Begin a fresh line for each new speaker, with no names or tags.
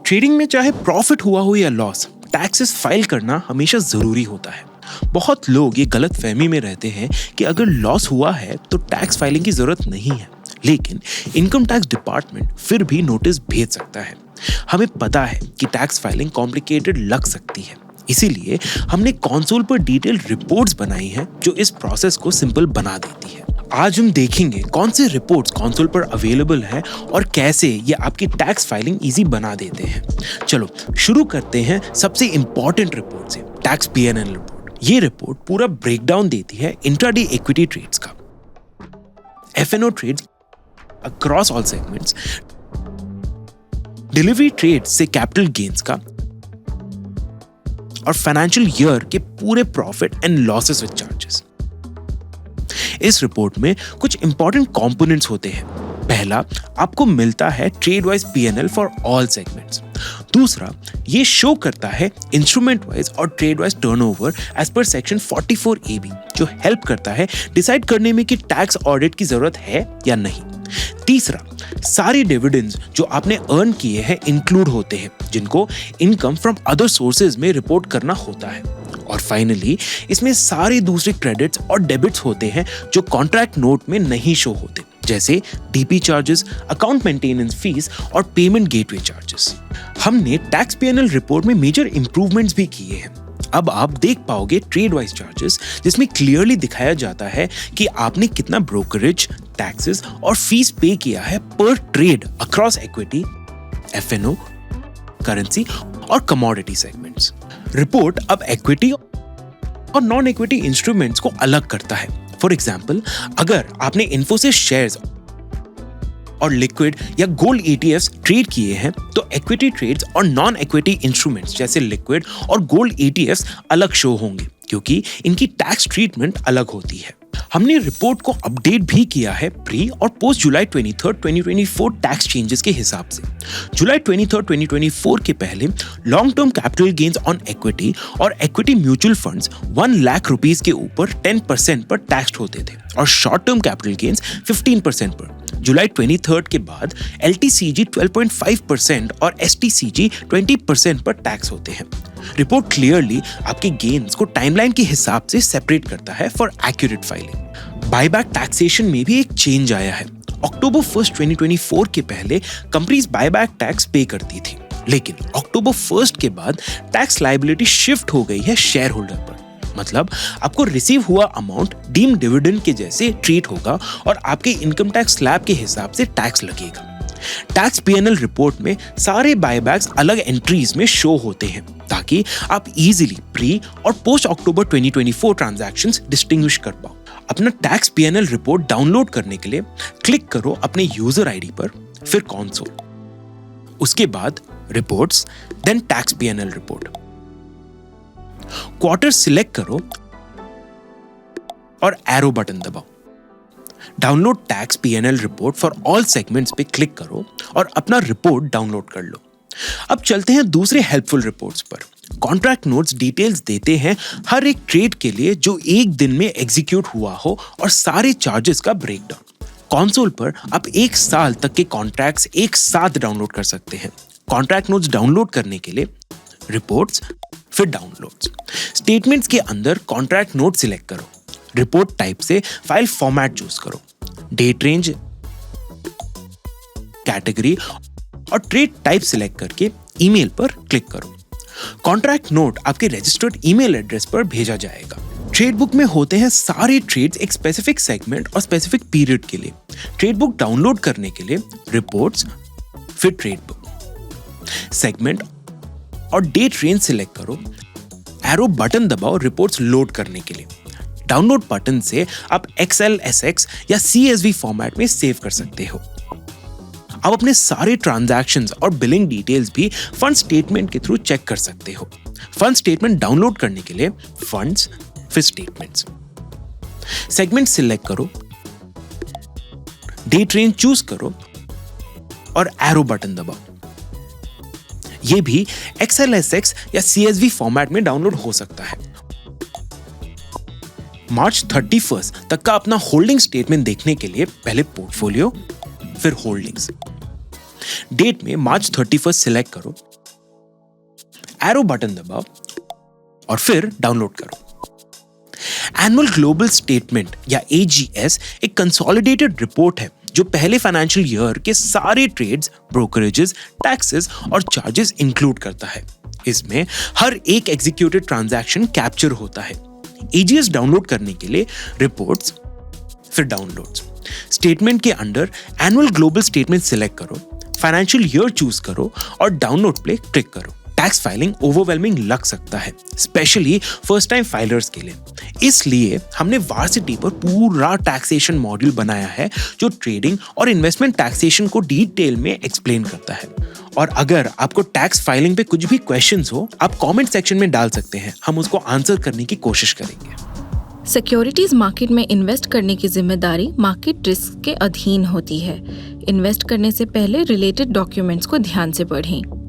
Trading में चाहे profit हुआ हो या लॉस, टैक्सेस फाइल करना हमेशा जरूरी होता है। बहुत लोग ये गलत फहमी में रहते हैं कि अगर लॉस हुआ है तो टैक्स फाइलिंग की जरूरत नहीं है, लेकिन इनकम टैक्स डिपार्टमेंट फिर भी नोटिस भेज सकता है। हमें पता है कि टैक्स फाइलिंग कॉम्प्लिकेटेड लग सकती है, इसीलिए हमने कंसोल पर डिटेल रिपोर्ट्स बनाई हैं जो इस प्रोसेस को सिंपल बना देती है। आज हम देखेंगे कौन से रिपोर्ट्स कंसोल पर अवेलेबल हैं और कैसे ये आपकी टैक्स फाइलिंग इजी बना देते हैं। चलो शुरू करते हैं सबसे इंपॉर्टेंट रिपोर्ट से, टैक्स P&L रिपोर्ट। ये रिपोर्ट पूरा ब्रेकडाउन देती है इंट्राडे इक्विटी ट्रेड्स का, F&O trades across all segments, delivery trades से कैपिटल गेन्स का, और फाइनेंशियल ईयर के पूरे profit and losses with charges. इस रिपोर्ट में कुछ इंपॉर्टेंट कंपोनेंट्स होते हैं। पहला, आपको मिलता है trade wise P&L for all segments. दूसरा, ये शो करता है इंस्ट्रूमेंट वाइज और trade wise turnover as per section 44AB, जो हेल्प करता है डिसाइड करने में कि टैक्स ऑडिट की जरूरत है या नहीं। तीसरा, सारे डिविडेंड्स जो आपने अर्न किए हैं इंक्लूड होते हैं, जिनको इनकम फ्रॉम अदर सोर्सेज में रिपोर्ट करना होता है। और फाइनली, इसमें सारे दूसरे क्रेडिट्स और डेबिट्स होते हैं जो कॉन्ट्रैक्ट नोट में नहीं शो होते, जैसे DP charges, account maintenance fees और पेमेंट गेटवे चार्जेस। हमने टैक्स P&L रिपोर्ट में मेजर इंप्रूवमेंट्स भी किए हैं। अब आप देख पाओगे ट्रेड वाइज चार्जेस, जिसमें क्लियरली दिखाया जाता है कि आपने कितना ब्रोकरेज, टैक्सेस और फीस पे किया है पर trade across equity, F&O, currency और कमोडिटी सेगमेंट्स। रिपोर्ट अब इक्विटी और नॉन इक्विटी इंस्ट्रूमेंट्स को अलग करता है। फॉर एग्जाम्पल, अगर आपने इन्फोसिस शेयर्स और लिक्विड या गोल्ड ETFs ट्रेड किए हैं तो इक्विटी ट्रेड्स और नॉन इक्विटी इंस्ट्रूमेंट्स जैसे लिक्विड और गोल्ड ETFs अलग शो होंगे, क्योंकि इनकी टैक्स ट्रीटमेंट अलग होती है। हमने रिपोर्ट को अपडेट भी किया है प्री और पोस्ट जुलाई 23, 2024 टैक्स चेंजेस के हिसाब से। जुलाई 23, 2024 के पहले long term capital gains on equity और equity mutual funds 1 lakh rupees के ऊपर 10% पर टैक्स्ड होते थे और शॉर्ट टर्म कैपिटल गेन्स 15% पर। जुलाई 23 के बाद LTCG 12.5% और STCG 20% पर टैक्स होते हैं। रिपोर्ट क्लियरली आपके गेन्स को टाइमलाइन के हिसाब से सेपरेट करता है for accurate filing. Buyback taxation में भी एक चेंज आया है। अक्टूबर 1, 2024 के पहले कंपनीज बायबैक टैक्स पे करती थी, लेकिन अक्टूबर 1 के बाद टैक्स लायबिलिटी शिफ्ट हो गई है शेयर होल्डर पर। मतलब आपको रिसीव हुआ अमाउंट डीम्ड डिविडेंड के जैसे ट्रीट होगा और आपके इनकम टैक्स स्लैब के हिसाब से टैक्स लगेगा। टैक्स P&L रिपोर्ट में सारे बायबैक्स अलग एंट्रीज में शो होते हैं, ताकि आप इजीली प्री और पोस्ट अक्टूबर 2024 ट्रांजैक्शंस डिस्टिंग्विश कर पाओ। अपना टैक्स P&L रिपोर्ट डाउनलोड करने के लिए क्लिक करो अपने यूजर आईडी पर, फिर कंसोल, उसके बाद reports, then tax P&L report. Quarter select करो और एरो बटन दबाओ। Download tax P&L report for all segments पे क्लिक करो और अपना रिपोर्ट डाउनलोड कर लो। अब चलते हैं दूसरे हेल्पफुल रिपोर्ट्स पर। कॉन्ट्रैक्ट नोट्स डिटेल्स देते हैं हर एक ट्रेड के लिए जो एक दिन में एग्जीक्यूट हुआ हो और सारे चार्जेस का ब्रेकडाउन। कंसोल पर आप 1 साल तक के कॉन्ट्रैक्ट्स एक साथ डाउनलोड कर सकते हैं। कॉन्ट्रैक्ट नोट्स डाउनलोड करने के लिए रिपोर्ट्स, फिर डाउनलोड्स। स्टेटमेंट्स के अंदर कॉन्ट्रैक्ट नोट सिलेक्ट करो। रिपोर्ट टाइप से फाइल फॉर्मेट चूज करो। डेट रेंज, कैटेगरी और ट्रेड टाइप सिलेक्ट करके ईमेल पर क्लिक करो। कॉन्ट्रैक्ट नोट आपके रजिस्टर्ड ईमेल एड्रेस पर भेजा जाएगा। ट्रेड बुक में होते हैं सारे ट्रेड्स एक स्पेसिफिक सेगमेंट और स्पेसिफिक पीरियड के लिए। ट्रेड बुक डाउनलोड करने के लिए रिपोर्ट्स, फिर ट्रेड बुक, सेगमेंट और डेट रेंज सिलेक्ट करो। एरो बटन दबाओ रिपोर्ट्स लोड करने के लिए। डाउनलोड बटन से आप XLSX या CSV फॉर्मेट में सेव कर सकते हो। आप अपने सारे ट्रांजैक्शंस और बिलिंग डिटेल्स भी फंड स्टेटमेंट के थ्रू चेक कर सकते हो। फंड स्टेटमेंट डाउनलोड करने के लिए फंड्स, फिर स्टेटमेंट्स, सेगमेंट सिलेक्ट करो, डेट रेंज चूज करो और एरो बटन दबाओ। ये भी XLSX या CSV फॉर्मेट में डाउनलोड हो सकता है। मार्च 31 तक का अपना होल्डिंग स्टेटमेंट देखने के लिए पहले पोर्टफोलियो, फिर होल्डिंग्स। डेट में मार्च 31 सिलेक्ट करो, एरो बटन दबाओ और फिर डाउनलोड करो। एनुअल ग्लोबल स्टेटमेंट या AGS एक कंसोलिडेटेड रिपोर्ट है जो पहले फाइनेंशियल ईयर के सारे ट्रेड्स, ब्रोकरेजेस, टैक्सेस और चार्जेस इंक्लूड करता है। इसमें हर एक एग्जीक्यूटेड ट्रांजैक्शन कैप्चर होता है। AGS डाउनलोड करने के लिए रिपोर्ट्स, फिर डाउनलोड्स। स्टेटमेंट के under annual global statement select करो, फाइनेंशियल ईयर चूज करो और डाउनलोड पे क्लिक करो। टैक्स फाइलिंग ओवरवेलमिंग लग सकता है, स्पेशली फर्स्ट टाइम फाइलर्स के लिए। इसलिए हमने वार्सिटी पर पूरा टैक्सेशन मॉड्यूल बनाया है जो ट्रेडिंग और इन्वेस्टमेंट टैक्सेशन को डिटेल में एक्सप्लेन करता है। और अगर आपको टैक्स फाइलिंग पे कुछ भी क्वेश्चंस हो, आप कमेंट सेक्शन में डाल सकते हैं, हम उसको आंसर करने की कोशिश करेंगे।
सिक्योरिटीज मार्केट में इन्वेस्ट करने की जिम्मेदारी मार्केट रिस्क के अधीन होती है। इन्वेस्ट करने से पहले रिलेटेड डॉक्यूमेंट्स को ध्यान से पढ़ें।